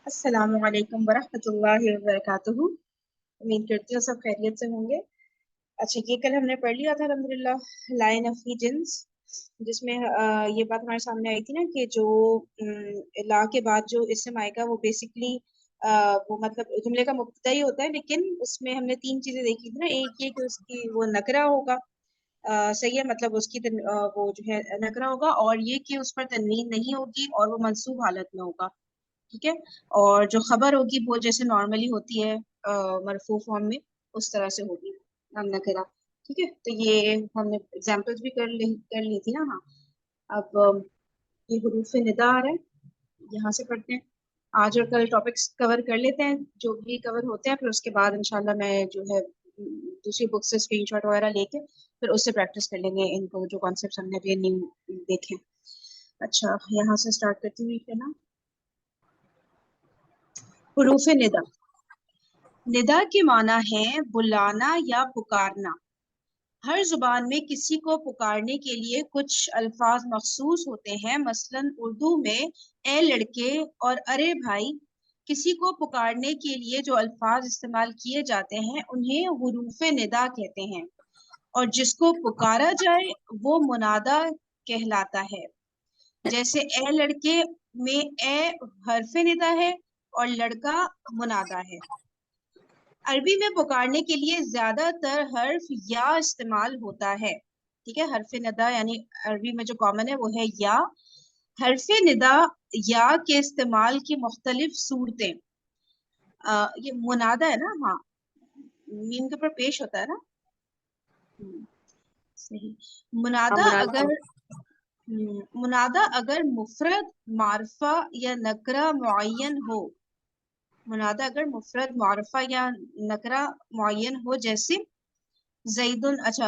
अस्सलामु अलैकुम वरहमतुल्लाहि वबरकातुहू। उम्मीद करती हूँ सब खैरियत से होंगे। अच्छा, ये कल हमने पढ़ लिया था अल्हम्दुलिल्लाह लाइन ऑफ हीजन्स, जिसमें ये बात हमारे सामने आई थी ना कि जो ला के बाद जो इसम आएगा वो बेसिकली वो मतलब जुमले का मुब्तदा ही होता है, लेकिन उसमें हमने तीन चीजें देखी थी ना। एक ये कि उसकी वो नकरा होगा, सही है, मतलब उसकी वो जो है नकरा होगा, और ये कि उस पर तनवीन नहीं होगी और वो मंसूब हालत में होगा। ठीक है। और जो खबर होगी वो जैसे नॉर्मली होती है मरफू फॉर्म में, उस तरह से होगी नकरा। ठीक है, तो ये हमने एग्जांपल्स भी कर ली थी ना। हाँ, अब ये हुरूफ निदा आ रहा है, यहाँ से पढ़ते हैं। आज और कल टॉपिक्स कवर कर लेते हैं जो भी कवर होते हैं, फिर उसके बाद इंशाल्लाह मैं जो है दूसरी बुक से स्क्रीनशॉट वगैरह लेके फिर उससे प्रैक्टिस कर लेंगे इनको, जो कॉन्सेप्ट्स हमने अभी न्यू देखे। अच्छा, यहाँ से स्टार्ट करती हुई है ना। हुरूफ निदा। निदा के माना है बुलाना या पुकारना। हर जुबान में किसी को पुकारने के लिए कुछ अल्फाज मखसूस होते हैं। मसलन उर्दू में ए लड़के और अरे भाई। किसी को पुकारने के लिए जो अल्फाज इस्तेमाल किए जाते हैं उन्हें हुरूफ निदा कहते हैं, और जिसको पुकारा जाए वो मुनादा कहलाता है। जैसे ए लड़के में ए हरफ निदा है और लड़का मुनादा है। अरबी में पुकारने के लिए ज्यादातर हर्फ या इस्तेमाल होता है। ठीक है, हर्फ निदा यानी अरबी में जो कॉमन है वो है या। हर्फ निदा या के इस्तेमाल की मुख्तलिफ सूरतें। ये मुनादा है ना। हाँ, मीम के ऊपर पेश होता है ना। सही। मुनादा अगर मुनादा अगर मुफरद मारफा या नकरा मुअय्यन हो। मुनादा अगर मुफरद मारफा या नकरा मुअय्यन हो, जैसे जैदुन। अच्छा,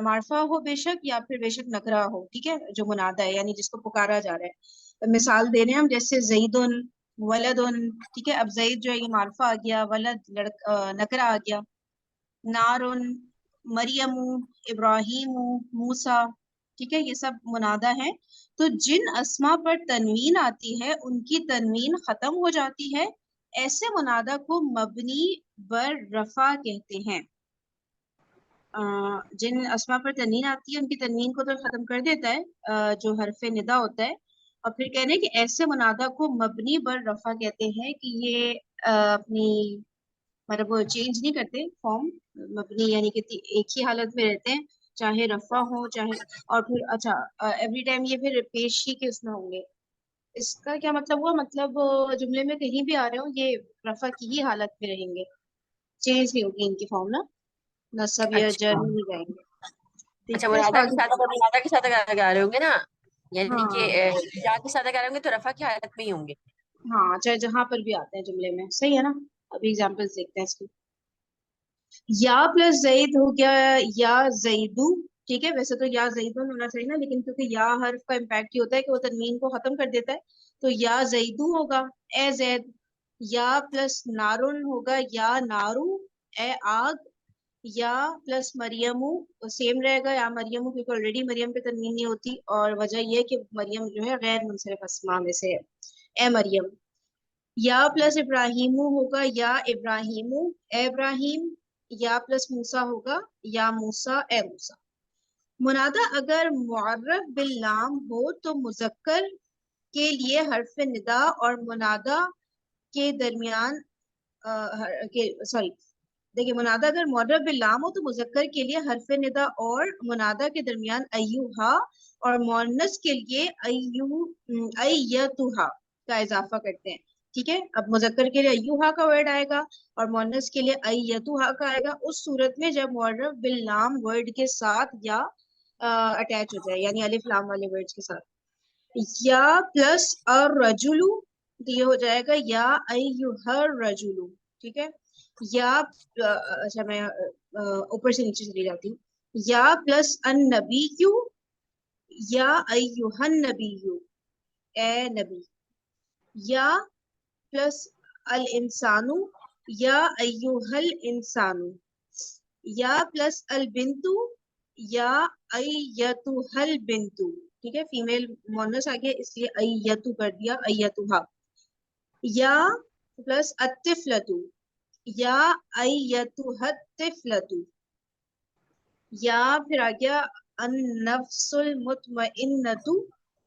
मारफा हो बेशक या फिर बेशक नकरा हो। ठीक है, जो मुनादा है यानी जिसको पुकारा जा रहा है। तो मिसाल दे रहे हैं हम, जैसे जैदुन वलदुन। ठीक है, अब जैद जो है ये मारफा आ गया, वलद नकरा आ गया। नारुन, मरियमु, इब्राहिमु, मूसा। ठीक है, ये सब मुनादा है। तो जिन अस्मा पर तनवीन आती है उनकी तनवीन खत्म हो जाती है। ऐसे मुनादा को मबनी बर रफा कहते हैं। जिन अस्मा पर तनवीन आती है उनकी तनवीन को तो खत्म कर देता है जो हरफ निदा होता है। और फिर कह रहे हैं कि ऐसे मुनादा को मबनी बर रफा कहते हैं कि ये अपनी मतलब वो चेंज नहीं करते फॉर्म। मबनी यानी कि एक ही हालत में रहते हैं, चाहे रफा हो चाहे। और फिर अच्छा, एवरी टाइम ये फिर पेशी के उसमें होंगे। इसका क्या मतलब हुआ, मतलब जुमले में कहीं भी आ रहे हो ये रफा की ही हालत में रहेंगे, चेंज नहीं होगी इनकी फॉर्म ना। नसब या जर अच्छा नहीं जाएंगे। अच्छा, ठीक है, इसको मुनादा के आगे। साथ अगर मुनादा के साथ अगर आ रहे होंगे ना, यानी कि हाँ या के साथ अगर आ रहे होंगे तो रफा की हालत में ही होंगे। हाँ, चाहे जहां पर भी आते हैं जुमले में, सही है ना। अभी एग्जांपल्स देखते हैं इसकी। या प्लस जईद हो गया, या जईदू। ठीक है, वैसे तो या जईदुन होना चाहिए ना, लेकिन क्योंकि या हर्फ का इम्पैक्ट ये होता है कि वो तनवीन को खत्म कर देता है, तो या जईदू होगा। ए जैद। या प्लस नारुन होगा, या नारू। ए आग। या प्लस मरियमू सेम रहेगा, या मरियमू, क्योंकि ऑलरेडी मरियम पे तनवीन नहीं होती, और वजह यह है कि मरियम जो है गैर मुनसरिफ अस्मा में से है। ए मरियम। या प्लस इब्राहिमू होगा, या इब्राहिमू। ए इब्राहिम। या प्लस मूसा होगा, या मूसा। ए मूसा। मुनादा अगर मुअर्रफ बिल लाम हो तो मुजक्कर के लिए हर्फ निदा और मुनादा के दरमियान सॉरी, देखिए, मुनादा अगर मुअर्रफ बिल लाम हो तो मुजक्कर के लिए हर्फ निदा और मुनादा के दरमियान अय्युहा, और मुअन्नस के लिए अय्यतुहा का इजाफा करते हैं। ठीक है, अब मुजक्कर के लिए अय्युहा का वर्ड आएगा और मुअन्नस के लिए अय्यतुहा का आएगा उस सूरत में जब मुअर्रफ बिल लाम वर्ड के साथ या अटैच हो जाए, यानी अलिफ लाम वाले वर्ड्स के साथ। या प्लस और रजुलू, तो ये हो जाएगा या अय्युहर रजुलू। ठीक है। या अच्छा, मैं ऊपर से नीचे चली जाती हूँ। या प्लस अन नबीयू। या अय्युहन नबीयू। ए नबी। या प्लस अल इंसानु। या अय्युहल इंसानु। या प्लस अल बिंतु। या अय्यतुहल बिंतु। ठीक है, फीमेल मोनस आ गया इसलिए अय्यतु कर दिया, अय्यतुहा। या प्लस अतिफलतु, या अय्यतुहत तिफलतु, या फिर आ गया अन्नफ्सुल मुतमइन्नतु,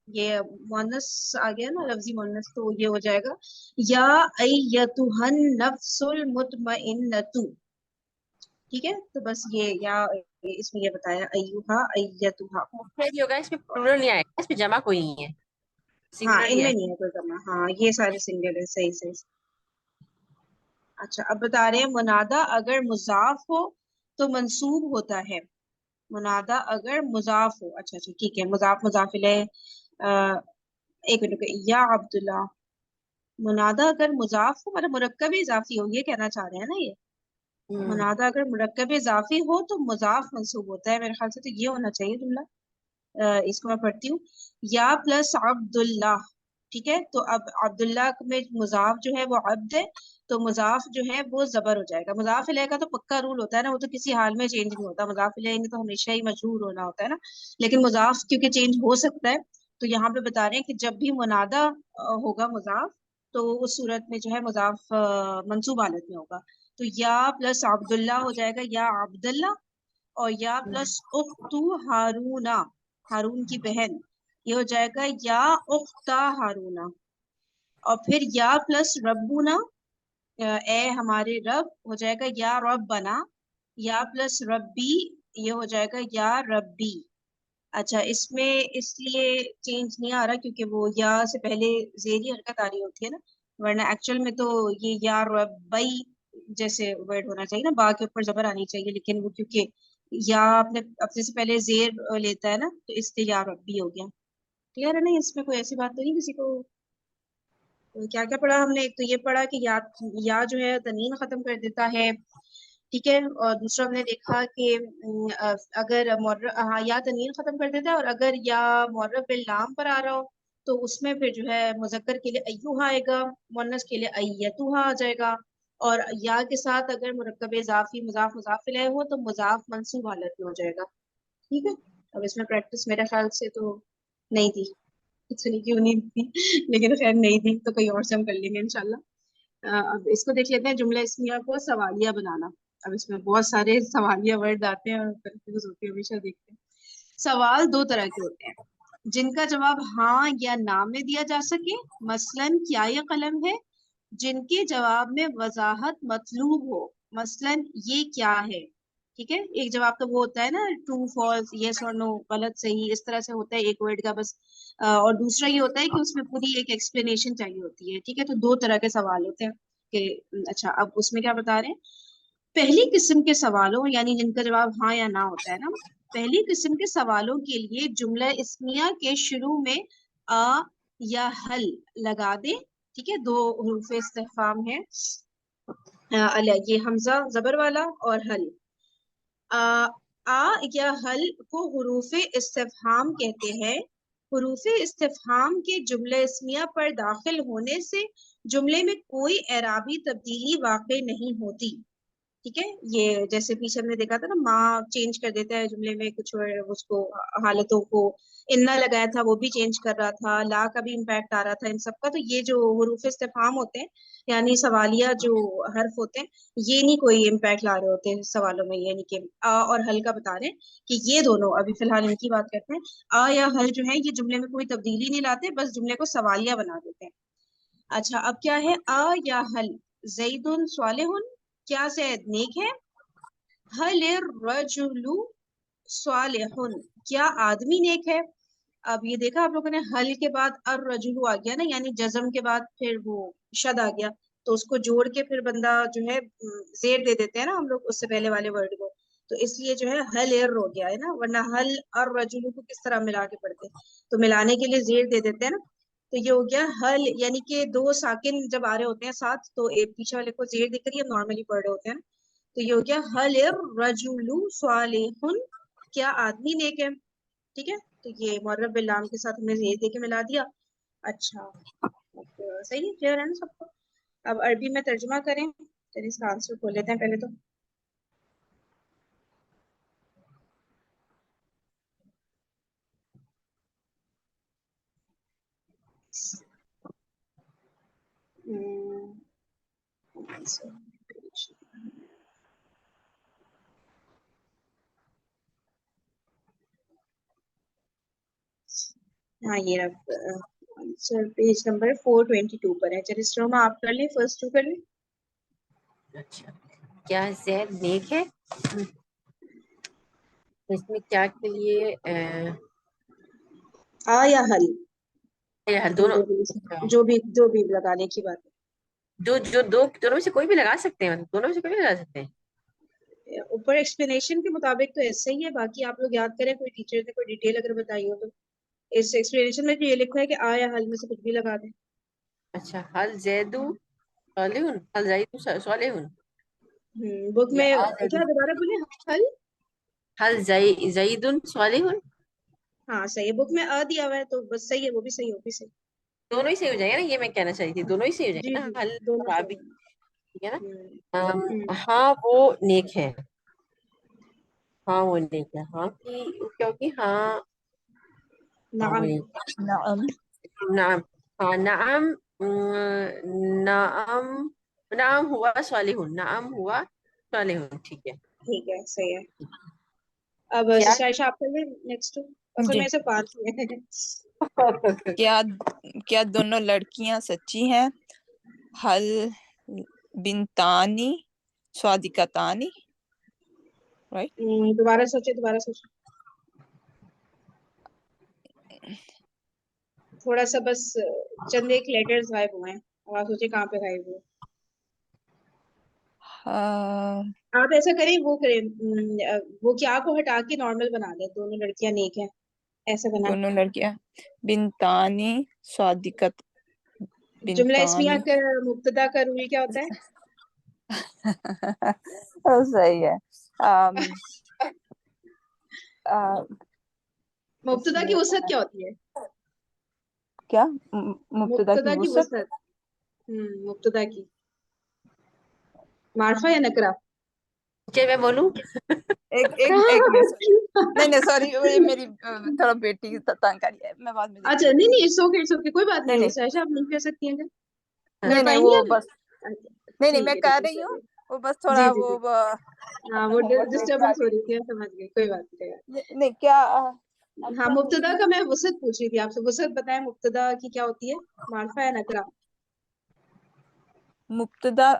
ये मुअन्नस आ गया ना, लफ्जी मुअन्नस, तो ये हो जाएगा या अय्यतुहन नफ्सुल मुतमइन्नतु। ठीक है, तो बस ये या इसमें ये बताया अय्युहा अय्यतुहा। मुफ्रद ही होगा, इसमें प्लूरल नहीं आएगा, इसमें जमा कोई नहीं है, हाँ, सिंगुलर ही इनमें है। नहीं है कोई करना, हाँ ये सारे सिंगल है, सही सही। अच्छा, अब बता रहे हैं मुनादा अगर मुजाफ हो तो मंसूब होता है। मुनादा अगर मुजाफ हो, अच्छा अच्छा ठीक है, मुजाफ मुजाफ इलैह, एक मिनट रुकिए, या अब्दुल्ला। मुनादा अगर मुजाफ हो मतलब मुरक्कब इजाफी हो, ये कहना चाह रहे हैं ना ये। हम्म। मुनादा अगर मुरक्कब इजाफी हो तो मुजाफ मंसूब होता है, मेरे ख्याल से तो ये होना चाहिए जुमला। इसको मैं पढ़ती हूँ, या प्लस अब्दुल्ला। ठीक है, तो अब अब्दुल्ला में मुजाफ जो है वो अब्द है, तो मुजाफ जो है वो जबर हो जाएगा। मुजाफ इलैह का तो पक्का रूल होता है ना, वो तो किसी हाल में चेंज नहीं होता, मुजाफ इलैह ने तो हमेशा ही मजरूर होना होता है ना। लेकिन मुजाफ क्योंकि चेंज हो सकता है, तो यहाँ पे बता रहे हैं कि जब भी मुनादा होगा मुजाफ, तो उस सूरत में जो है मुजाफ मंसूब हालत में होगा। तो या प्लस अब्दुल्ला हो जाएगा या अब्दुल्ला, और या प्लस उख्तु हारूना, हारून की बहन, ये हो जाएगा या उख्ता हारूना। और फिर या प्लस रब्बुना, ए हमारे रब, हो जाएगा या रब बना, या प्लस रब्बी, ये हो जाएगा या रब्बी। अच्छा, इसमें इसलिए चेंज नहीं आ रहा क्योंकि वो या से पहले जेरी हरकत आ रही होती है ना, वरना एक्चुअल में तो ये या रब्बई जैसे वर्ड होना चाहिए ना, बा के ऊपर जबर आनी चाहिए, लेकिन वो क्योंकि या अपने अपने से पहले जेर लेता है ना, तो इसलिए या रब्बी हो गया। क्लियर है ना, इसमें कोई ऐसी बात तो नहीं किसी को। तो क्या क्या पढ़ा हमने, एक तो ये पढ़ा कि या जो है तनीन खत्म कर देता है। ठीक है, और दूसरा हमने देखा कि अगर हाँ या तनीन खत्म कर देता है, और अगर या मुअर्रफ बिल लाम पर आ रहा हो तो उसमें फिर जो है मुजक्कर के लिए अय्युहा आएगा, मुन्नस के लिए अय्यतुहा आ जाएगा। और या के साथ अगर मुरक्कब इजाफी मुजाफ मुजाफ इलैह हो तो मुजाफ मंसूब हालत में हो जाएगा। ठीक है, अब इसमें प्रैक्टिस मेरे ख्याल से तो नहीं थी, पता नहीं क्यों नहीं थी लेकिन खैर नहीं थी, तो कहीं और से हम कर लेंगे इंशाल्लाह। अब इसको देख लेते हैं, जुमला इस्मिया को सवालिया बनाना। अब इसमें बहुत सारे सवालिया वर्ड आते हैं और कंफ्यूज होते हैं, हमेशा देखते हैं। सवाल दो तरह के होते हैं, जिनका जवाब हाँ या ना में दिया जा सके, मसलन क्या ये कलम है। जिनके जवाब में वजाहत मतलूब हो, मसलन ये क्या है। ठीक है, एक जवाब तो वो होता है ना, ट्रू फॉल्स, यस और नो, गलत सही, इस तरह से होता है एक वर्ड का बस। और दूसरा ये होता है कि उसमें पूरी एक एक्सप्लेनेशन चाहिए होती है। ठीक है, तो दो तरह के सवाल होते हैं कि अच्छा, अब उसमें क्या बता रहे हैं। पहली किस्म के सवालों यानी जिनका जवाब हाँ या ना होता है ना, पहली किस्म के सवालों के लिए जुमला इस्मिया के शुरू में आ या हल लगा दे। ठीक है, दो हरूफ इस्तिफाम है, ये हमजा जबर वाला और हल। आ, या हल को हरूफ इस्तिफहाम कहते हैं। हरूफ इस्तिफहाम के जुमले इस्मिया पर दाखिल होने से जुमले में कोई एराबी तब्दीली वाक़ई नहीं होती। ठीक है, ये जैसे पीछे हमने देखा था ना, माँ चेंज कर देता है जुमले में कुछ उसको हालतों को, इन्ना लगाया था वो भी चेंज कर रहा था, ला का भी इम्पैक्ट आ रहा था इन सब का। तो ये जो हुरूफ इस्तिफहाम होते हैं यानी सवालिया जो हर्फ होते हैं, ये नहीं कोई इम्पैक्ट ला रहे होते हैं सवालों में, यानी कि आ और हल का बता रहे हैं कि ये दोनों, अभी फिलहाल इनकी बात करते हैं। आ या हल जो है ये जुमले में कोई तब्दीली नहीं लाते, बस जुमले को सवालिया बना देते हैं। अच्छा, अब क्या है आ या हल। जैदुन स्वालिहुन, क्या जैद नेक है। हल रजुलु स्वालिहुन, क्या आदमी नेक है। अब ये देखा आप लोगों ने, हल के बाद अर रजुलु आ गया ना, यानी जज्म के बाद फिर वो शद आ गया, तो उसको जोड़ के फिर बंदा जो है जेर दे देते हैं ना हम लोग उससे पहले वाले वर्ड को, तो इसलिए जो है हल एर हो गया है ना, वरना हल और रजुलु को किस तरह मिला के पढ़ते, तो मिलाने के लिए जेर दे देते हैं ना। तो ये हो गया हल, यानी कि दो साकिन जब आ रहे होते हैं साथ, तो एक पीछे वाले को जेर दिख रही है, नॉर्मली पढ़ रहे होते हैं ना। तो ये हो गया हल रजुलु सालिहुन, क्या आदमी नेक है। ठीक है, तो ये मुअर्रफ बिल लाम के साथ हमने ये दे के मिला दिया। अच्छा, अब सही है, क्लियर है ना सबको। अब अरबी में तर्जुमा करें, चलिए इसका आंसर खोल लेते हैं पहले तो। हाँ ये आंसर पेज नंबर 422 पर है। चलिए स्ट्रोमा आप कर लें, फर्स्ट टू कर लें। अच्छा, क्या जैद नेक है? इसमें क्या के लिए या हल, दोनों? जो भी लगाने की बात दोनों में से कोई भी लगा सकते हैं, मतलब दोनों में से कोई भी लगा सकते हैं। है। ऊपर एक्सप्लेनेशन के मुताबिक तो ऐसे ही है, बाकी आप लोग याद करें, कोई टीचर ने कोई डिटेल अगर बताई हो तो। इस एक्सप्लेनेशन में ये लिखा है कि आ या हल में से कुछ भी लगा दें। अच्छा, हल जैदू सालिहुन, हल जैदू सालिहुन, बुक या में आ क्या, जैदू, दोबारा बोले? हल, हल जैदुन सालिहुन। हाँ सही है, बुक में आ दिया हुआ है तो बस सही है, वो भी सही, वो भी सही। दोनों ही सही हो जाएगा ना, ये मैं कहना चाह रही थी, दोनों ही सही हो जी जाएगा जी, ना, हल दोनों और सही आबी, है। ठीक है ना। हम्म। हाँ वो नेक है, हाँ वो नेक है, हाँ की क्योंकि हाँ, हाँ वो नाम। नेक है। नाम। नाम, हाँ नाम, नाम, नाम हुआ सालिहुन, नाम हुआ सालिहुन, ठीक है। ठीक है, सही है। अब क्या? सिस्टर आप कर लें नेक्स्ट। असल में जी। ऐसे 5 ही है। क्या क्या दोनों लड़कियां सच्ची हैं? हल बिनतानी स्वादिकतानी, राइट? दोबारा सोचे, दोबारा सोचे, थोड़ा सा बस चंद एक लेटर्स गायब हुए हैं, अब आप सोचे कहाँ पे गायब हुए। आप ऐसा करें, वो करें, वो क्या को हटा के नॉर्मल बना दें, दोनों लड़कियां नेक हैं, ऐसा बना। दोनों लड़कियां बिनतानी स्वादिकत, जुमला इस्मिया बिनतानी। का मुब्तदा का रूल क्या होता है? सही है। आम, आ, मुब्तदा की इसमें वसअत क्या होती है? क्या मुब्तदा की मुब्तदा की वसअत? वसअत, मुब्तदा की मार्फा या नकरा? क्या मैं बोलूं? एक मिनट। नहीं सॉरी, ये मेरी थोड़ा बेटी की तंग कर है, मैं बाद में देखती अच्छा, हूँ। नहीं नहीं, इट्स ओके, कोई बात नहीं नहीं, नहीं सायशा आप नहीं कर सकती हैं क्या? कर नहीं पाएंगी वो आप? बस, अच्छा, नहीं मैं कर ठीक है, रही हूँ, चलिए। वो बस जी थोड़ा जी वो जी, हाँ अपना वो होमवर्क लेके आ डिस्टर्बेंस हो गई। रही थी, समझ गई, कोई बात नहीं। नहीं क्या आप हाँ, क्या पूछ मुब्तदा रही का थी? मैं वसअत पूछ रही थी आपसे, वसअत बताएं, मुब्तदा की क्या होती है, मार्फा या नकरा? मुब्तदा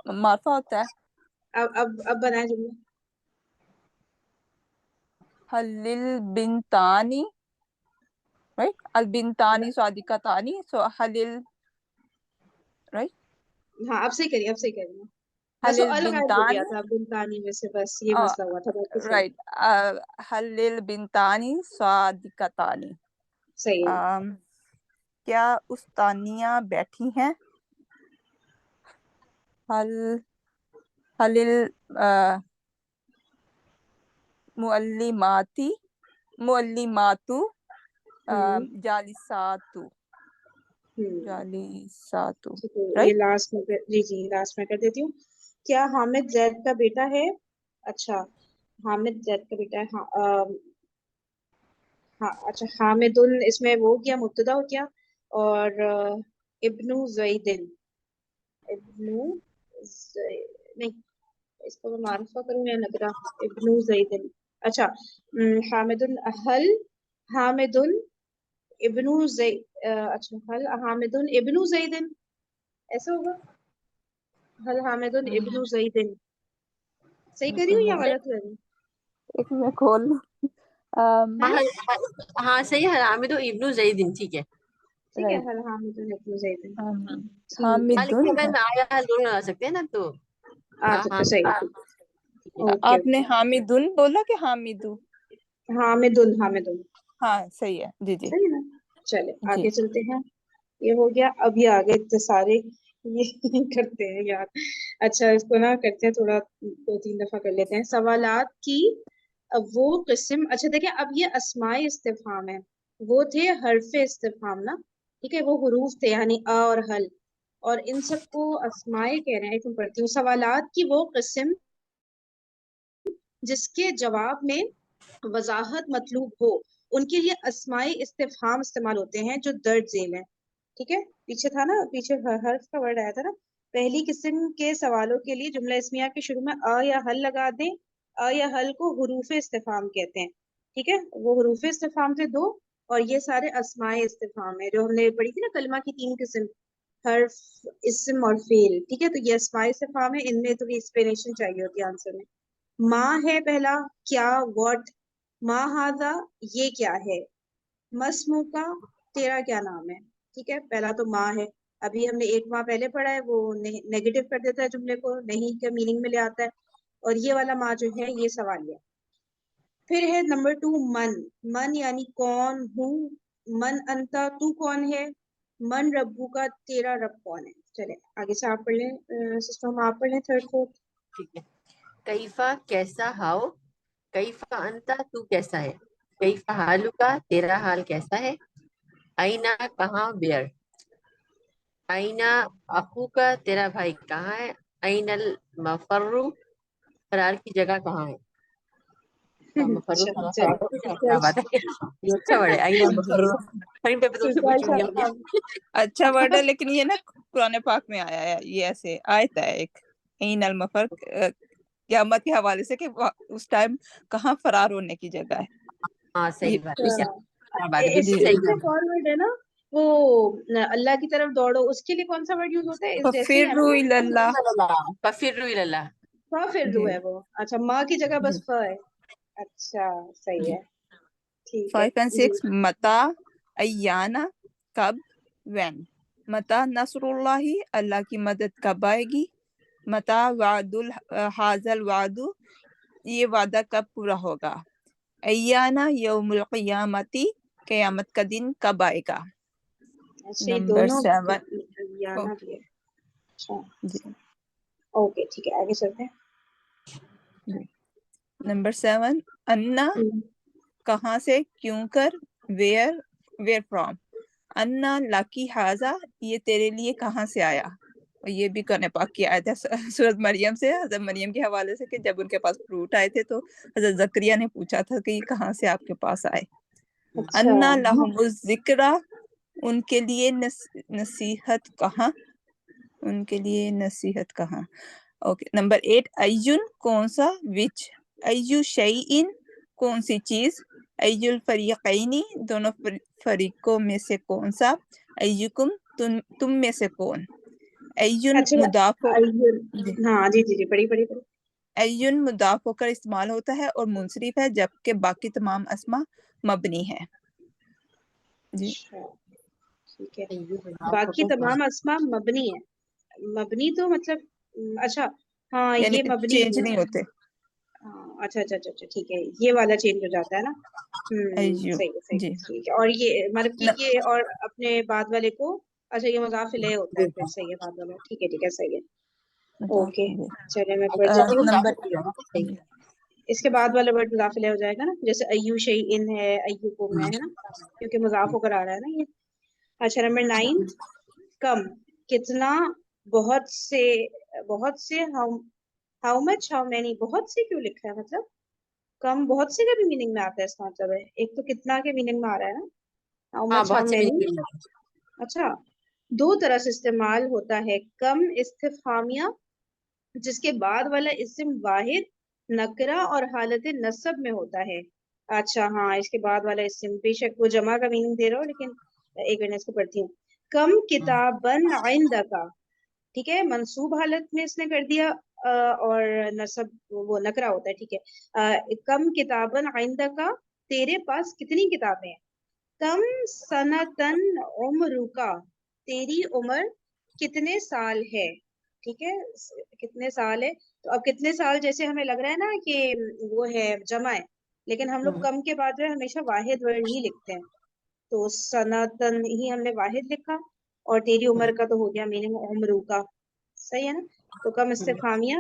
मार्फा होता है। अब बनाए जुमला। हलिल बिनतानी, राइट? अल बिनतानी स्वादिकतानी, सो हलिल, राइट? हाँ, अब सही करिए, अब सही करिए। बस वो हलिल अल गायब हो गया बिनतानी, था बिनतानी में से, बस ये मसला हुआ था, बाकी सही। राइट। हलिल बिनतानी स्वादिकतानी। सही है। अम, क्या उस्तानियां बैठी हैं? हल हलिल मुअल्लिमाती मुअल्लिमातु हम्म जालिसातु हम्म जालिसातु, ठीक है, ये राइट? लास्ट में जी जी, लास्ट में कर देती हूँ। क्या हामिद जैद का बेटा है? अच्छा, हामिद जैद का बेटा है, हाँ हाँ, अच्छा, हामिदुन इसमें वो क्या मुब्तदा हो क्या? और इब्नु जैदिन, इब्नु नहीं, इसको मैं मारिफा करूँ या नकरा? इब्नु जैदिन, अच्छा, हामिदुन हल, हामिदुन इब्नु जै अच्छा, हल हामिदुन इब्नु जैदिन, ऐसा होगा? हल हामिदुन इब्नु जैदिन, सही करी हूँ या गलत करी? एक मिनट खोल लूं। हाँ हैं? हाँ हाँ, सही है, हामिद इब्नु जैदिन, ठीक है। ठीक है, राइट। हल हामिदुन इब्नु जैदिन, ठीक है। हाँ लेकिन हामिदुन अगर है। मैं आया हल दोनों लगा सकते हैं ना, तो हाँ अच्छा, हाँ, सही, ठीक है। ओके आपने ओके। हामिदुन बोला कि हामिदु? हामिदुन, हामिदुन, हाँ सही है, जी जी सही है ना? चले जी। आगे चलते हैं। ये हो गया, अब ये आगे इतने सारे ये करते हैं यार। अच्छा, इसको ना करते हैं थोड़ा, 2-3 दफा कर लेते हैं सवालात की। अब वो किस्म, अच्छा देखिए, अब ये अस्माए इस्तिफहाम है, वो थे हरफे इस्तिफहाम ना, ठीक है, वो हुरूफ थे यानी अ और हल, और इन सबको अस्माए कह रहे हैं। एक मिनट पढ़ती हूँ, सवालात की वो किस्म जिसके जवाब में वजाहत मतलूब हो, उनके लिए अस्माए इस्तिफहाम इस्तेमाल होते हैं जो दर्ज झेल है। ٹھیک ہے، پیچھے تھا نا، پیچھے حرف کا ورڈ آیا تھا نا. پہلی قسم کے سوالوں کے لیے جملہ اسمیہ کے شروع میں یا حل لگا دیں. یا حل کو حروف استفہام کہتے ہیں. ٹھیک ہے، وہ حروف استفہام تھے 2، اور یہ سارے اسماء استفہام ہے جو ہم نے پڑھی تھی نا کلمہ کی 3 قسم، حرف، اسم اور فعل. ٹھیک ہے، تو یہ اسماء استفہام ہے، ان میں تو ایکسپلینیشن چاہیے ہوتی ہے آنسر میں. ما ہے پہلا، کیا، واٹ. ما ہاذا، یہ کیا ہے. مسمو کا، تیرا کیا نام ہے. ٹھیک ہے، پہلا تو ماں ہے. ابھی ہم نے ایک ماں پہلے پڑھا ہے، وہ نیگیٹو کر دیتا ہے جملے کو، نہیں کے میننگ میں لے آتا ہے. اور یہ والا ماں جو ہے یہ سوالیہ. پھر ہے نمبر 2 من. من یعنی کون ہوں. من انتا، تو کون ہے. من ربو کا، تیرا رب کون ہے. چلے آگے سے آپ پڑھ لیں سسٹر، آپ پڑھ لیں 3rd 4th. ٹھیک ہے. کیفا کیسا، ہاؤ. کیفا انتا، تو کیسا ہے. کیفا حالو کا، تیرا حال کیسا ہے. اینا کہاں، ویئر. اینا اخو کا، تیرا بھائی کہاں ہے. این المفر، فرار کی جگہ کہاں ہے. مفر چلے کیا بات ہے، یہ اچھا ورڈ ہے. این المفر فریم پہ تم سے پوچھوں گی. اچھا ورڈ ہے، لیکن یہ نا قرآن پاک میں آیا ہے، یہ ایسے آیت ہے ایک، این المفر، قیامت کے حوالے سے کہ اس ٹائم کہاں فرار ہونے کی جگہ ہے. ہاں صحیح بات ہے، کیا بات ہے، اس بالکل کے صحیح لیے بات. اور ورڈ ہے نا وہ اللہ کی طرف دوڑو، اس کے لیے کون سا ورڈ یوز ہوتا ہے. اس جیسے ہی ہے نا، ففروا الی اللہ. ففروا الی اللہ. پھر جی رو ہے وہ. اچھا، ماں کی جگہ جی بس ف ہے. اچھا صحیح جی. ہے، ٹھیک ہے 5 and جی. 6 متا، ایانا، کب، وین. متا نصر اللہ، اللہ کی مدد کب آئے گی. متا وعد حاضل وعد، یہ وعدہ کب پورا ہوگا. ایانا یوم القیامتی، قیامت کا دن کب آئے گا. اچھا یہ نمبر دونوں 7. یانا بھی ہے. اچھا جی اوکے ٹھیک ہے، آگے چلتے ہیں. جی. نمبر 7 انا، کہاں سے، کیوں کر. Where from. انا لاکی حاضا، یہ تیرے لیے کہاں سے آیا. اور یہ بھی قرآن پاک کی آیت ہے سورۃ مریم سے، حضرت مریم کے حوالے سے، کہ جب ان کے پاس فروٹ آئے تھے تو حضرت زکریا نے پوچھا تھا کہ یہ کہاں سے آپ کے پاس آئے. اچھا انا لہم الذکر، ان کے لیے نصیحت کہاں. ان کے لیے نصیحت کہاں. اوکے. نمبر 8 ایون، کون سا. وچ. ایو شیئن، کون سی چیز. ایو الفریقین، دونوں فریقوں میں سے کون سا. ایکم، تم میں سے کون. ایون اچھا مضاف ہاں جی جی جی پڑھی پڑھی پڑھی. ایون مضاف ہو کر استعمال ہوتا ہے اور منصرف ہے، جبکہ باقی تمام اسما مبنی ہے. جی اچھا ٹھیک ہے، باقی تمام اسما مبنی ہے. مبنی تو مطلب اچھا ہاں یعنی یہ مبنی چینج بھی نہیں ہے. ہوتے. ہاں اچھا اچھا اچھا ٹھیک ہے، یہ والا چینج ہو جاتا ہے نا. ایو. صحیح ہے صحیح جی ہے ٹھیک ہے. اور یہ مطلب کہ یہ اور اپنے بعد والے کو، اچھا یہ مضاف الیہ ہوتا ہے پھر. صحیح ہے بعد والا، ٹھیک ہے صحیح ہے. اوکے چلے میں پڑھتی ہوں. نمبر اس کے بعد والا ورڈ مضاف الیہ ہو جائے گا نا، جیسے ایو شیئن ہے، ایوکم ہے نا، کیونکہ مضاف ہو کر آ رہا ہے نا یہ. اچھا نمبر 9 کم، کتنا، بہت سے. بہت سے، ہاؤ مچ، ہاؤ مینی. بہت سے کیوں لکھا ہے، مطلب کم بہت سے کا بھی میننگ میں آتا ہے اس کا مطلب ہے. ایک تو کتنا کے میننگ میں آ رہا ہے نا، ہاؤ ہاں مچ، ہاؤ بہت سے مینی. بھی. اچھا 2 طرح سے استعمال ہوتا ہے کم استفہامیہ، جس کے بعد والا اسم واحد، نکرہ اور حالت نصب میں ہوتا ہے. اچھا ہاں اس کے بعد والا اسم بے شک وہ جمع کا میننگ دے رہا ہو، لیکن ایک منٹ اس کو پڑھتی ہوں. کم کتابن عندکا، ٹھیک ہے، منصوب حالت میں اس نے کر دیا اور نصب وہ نکرہ ہوتا ہے. ٹھیک ہے، کم کتابن عندکا، تیرے پاس کتنی کتابیں ہیں. کم سنتن عمرکا، تیری عمر کتنے سال ہے. ٹھیک ہے کتنے سال ہے. تو اب کتنے سال جیسے ہمیں لگ رہا ہے نا کہ وہ ہے جمع ہے، لیکن ہم لوگ کم کے بعد جو ہے ہمیشہ واحد ورڈ ہی لکھتے ہیں. تو سنتن ہی ہم نے واحد لکھا، اور تیری عمر کا تو ہو گیا میننگ عمرو کا. صحیح ہے نا. تو کم استفہامیہ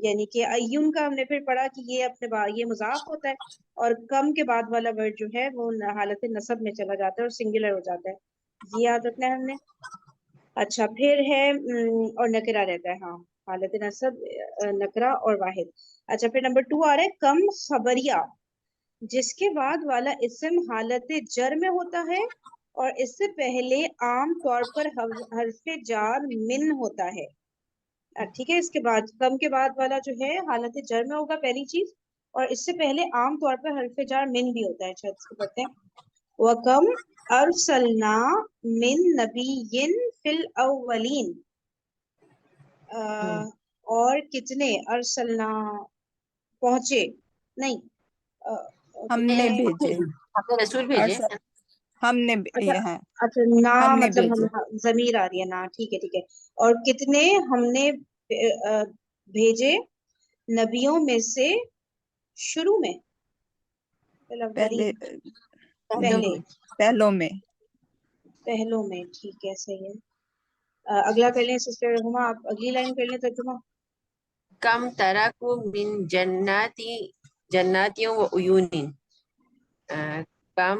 یعنی کہ ایون کا ہم نے پھر پڑھا کہ یہ اپنے یہ مضاف ہوتا ہے، اور کم کے بعد والا ورڈ جو ہے وہ حالت نصب میں چلا جاتا ہے اور سنگولر ہو جاتا ہے. یہ یاد رکھنا ہے ہم نے. اچھا پھر ہے اور نکرہ رہتا ہے. ہاں حالت نصب، نکرہ اور واحد. اچھا پھر نمبر 2 آ رہا ہے کم خبریہ، جس کے بعد والا اسم حالت جر میں ہوتا ہے اور اس سے پہلے عام طور پر حرف جار من ہوتا ہے. ٹھیک ہے, اس کے بعد کم کے بعد والا جو ہے حالت جر میں ہوگا پہلی چیز, اور اس سے پہلے عام طور پر حرف جار من بھی ہوتا ہے. اچھا, اس کو پڑھتے ہیں. وَكَمْ أَرْسَلْنَا مِن نَبِيٍّ فِي الْأَوَّلِينَ. اور کتنے ارسلنا پہنچے نہیں ہم نے بھیجے, ہم نے رسول بھیجے. ہم نے اچھا یہ ہے اچھا نا ہم نے مطلب بھیجے. ضمیر آ رہی ہے نا. ٹھیک ہے ٹھیک ہے. اور کتنے ہم نے بھیجے نبیوں میں سے شروع میں پہلے پہلے پہلوں میں. پہلوں میں. ٹھیک ہے, صحیح ہے. اگلا کر لیں سسٹر رحمہ, آپ اگلی لائن کر لیں ترجمہ. کم ترکو من جناتیوں و عیون. کم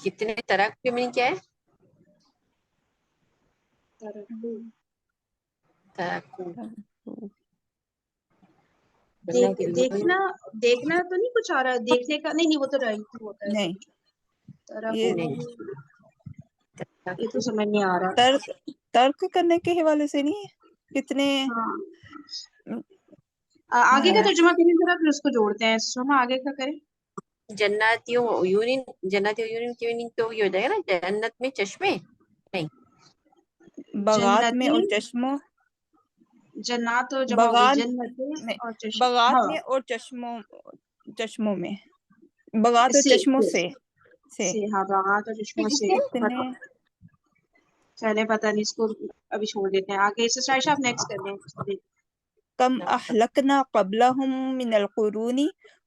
کتنے ترک کے مین کیا ہے؟ ترکو دیکھنا دیکھنا تو نہیں کچھ آ رہا, دیکھنے کا نہیں وہ تو رائٹ ہوتا ہے. نہیں, یہ تو سمجھ نہیں آ رہا. ترک کرنے کے حوالے سے نہیں ہے. کتنے ہاں, آگے کا ترجمہ کریں ذرا, پھر اس کو جوڑتے ہیں. ہم آگے کا کریں. جناتیوں و عیون. جنات و عیون کی میننگ تو یہ ہو جائے گا نا جنت میں چشمے. نہیں, بغات میں اور جنتی چشموں. جنات و جمع ہوگی جنتیں اور چشم. بغات ہاں میں اور چشموں میں. بغات اور چشموں سے ہاں, بغات اور چشموں سے. کتنے چلے پتہ نہیں, اس کو ابھی چھوڑ دیتے ہیں. آگے سے شائشہ آپ نیکسٹ کر لیں. کم اہلکنا قبلہم من القرون.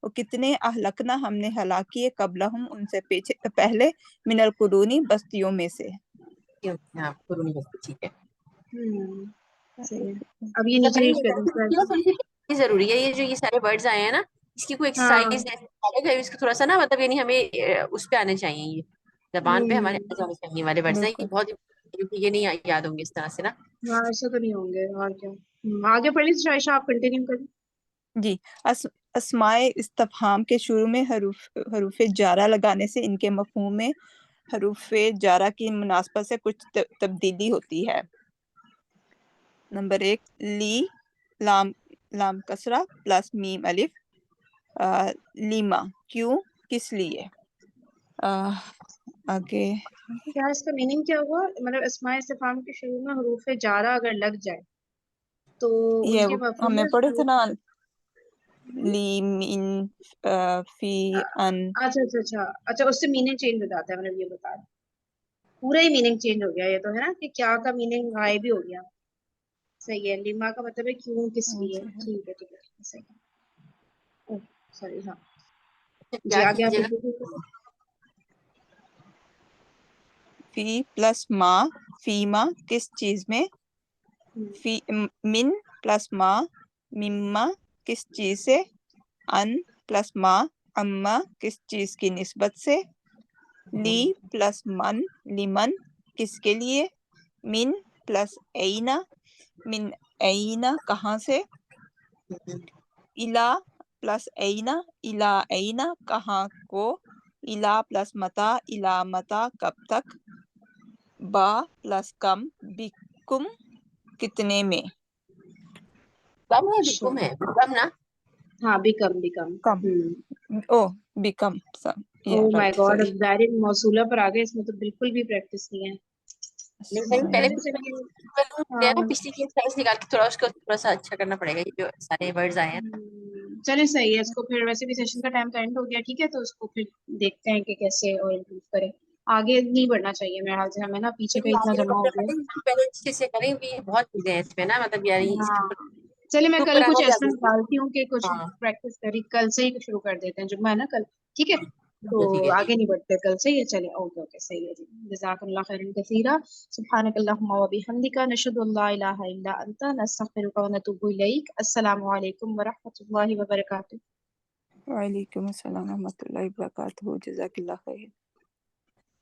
اور کتنے اہلکنا ہم نے ہلاک کیے قبلہم ان سے پہلے من القرون بستیوں میں سے. ہاں قرون بستی. ٹھیک ہے, صحیح ہے. اب یہ نیچے ریڈ کر دیں. یہ ضروری ہے. یہ جو یہ سارے ورڈز آئے ہیں نا, اس کی کوئی ہاں ایکسرسائز اس کا تھوڑا سا نا مطلب یعنی ہمیں اس پہ آنے چاہیے. یہ زبان پہ ہمارے آنے والے ورڈز ہیں. یہ بہت کیونکہ یہ نہیں یاد ہوں گے اس طرح سے نا. ہاں ایسا تو نہیں ہوں گے. اور کیا, آگے پڑھ لیجیے عائشہ, آپ کنٹینیو کریں. جی, اسماء استفہام کے شروع میں حروف جارہ لگانے سے ان کے مفہوم میں حروف جارہ کی مناسبت سے کچھ تبدیلی ہوتی ہے. نمبر 1, لی لام کسرہ پلس میم الف. لیما کیوں, کس لیے. آگے کیا اس کا میننگ کیا ہوا؟ مطلب اسماء استفہام کے شروع میں حروف جارہ اگر لگ جائے تو ان یہ کے مفہوم ہم نے میں پڑھے تھے نا, لی من فی ان. اچھا اس سے میننگ چینج ہو جاتا ہے. مطلب یہ بتا رہا پورا ہی میننگ چینج ہو گیا. یہ تو ہے نا کہ کیا کا میننگ غائب ہی ہو گیا. صحیح ہے. لیما کا مطلب ہے کیوں, کس لیے. ٹھیک ہے صحیح ہے. سوری ہاں جی, کیا آگے آپ کیجیے گا؟ فی پلس ما, فیما کس چیز میں. فی من پلس ما, مما کس چیز سے. ان پلس ما, اما کس چیز کی نسبت سے. لی پلس من, لمن کس کے لیے. من پلس اینا, من اینا کہاں سے. الا پلس اینا, الا اینا کہاں کو. الا پلس متا, الا متا کب تک. با پلس کم, بکم کتنے میں. کم ہے بیکم ہے کم نا. ہاں بیکم کم, او بیکم. او مائی گاڈ, اب دائرے موصولہ پر آ گئے. اس میں تو بالکل بھی پریکٹس نہیں ہے. پہلے ہاں پچھلی کی ایکسرسائز نکال کے تھوڑا اس کو تھوڑا سا اچھا کرنا پڑے گا. یہ جو سارے ورڈز آئے ہیں چلے صحیح ہے. اس کو پھر ویسے بھی سیشن کا ٹائم تو اینڈ ہو گیا. ٹھیک ہے, تو اس کو پھر دیکھتے ہیں کہ کیسے اور امپروو کریں. آگے نہیں بڑھنا چاہیے میرے خیال سے ہمیں نا, پیچھے کا اتنا جمع ہو گیا. پہلے اچھے سے کریں بھی, بہت چیزیں ہیں اس میں نا, مطلب یار اس ہاں چلے میں کل کچھ ایسا کے نکالتی ہوں کہ کچھ ہاں پریکٹس کری. کل سے ہی شروع کر دیتے ہیں جمعہ ہے نا کل. ٹھیک ہے, تو ٹھیک ہے آگے نہیں بڑھتے کل سے. یہ چلے اوکے صحیح ہے جی. جزاک اللہ خیرا کثیرا. سبحانک اللہم و بحمدک, نشہد ان لا الہ الا انت, نستغفرک و نتوب الیک. السلام علیکم ورحمۃ اللہ وبرکاتہ. وعلیکم السلام ورحمۃ اللہ وبرکاتہ. جزاک اللہ خیر.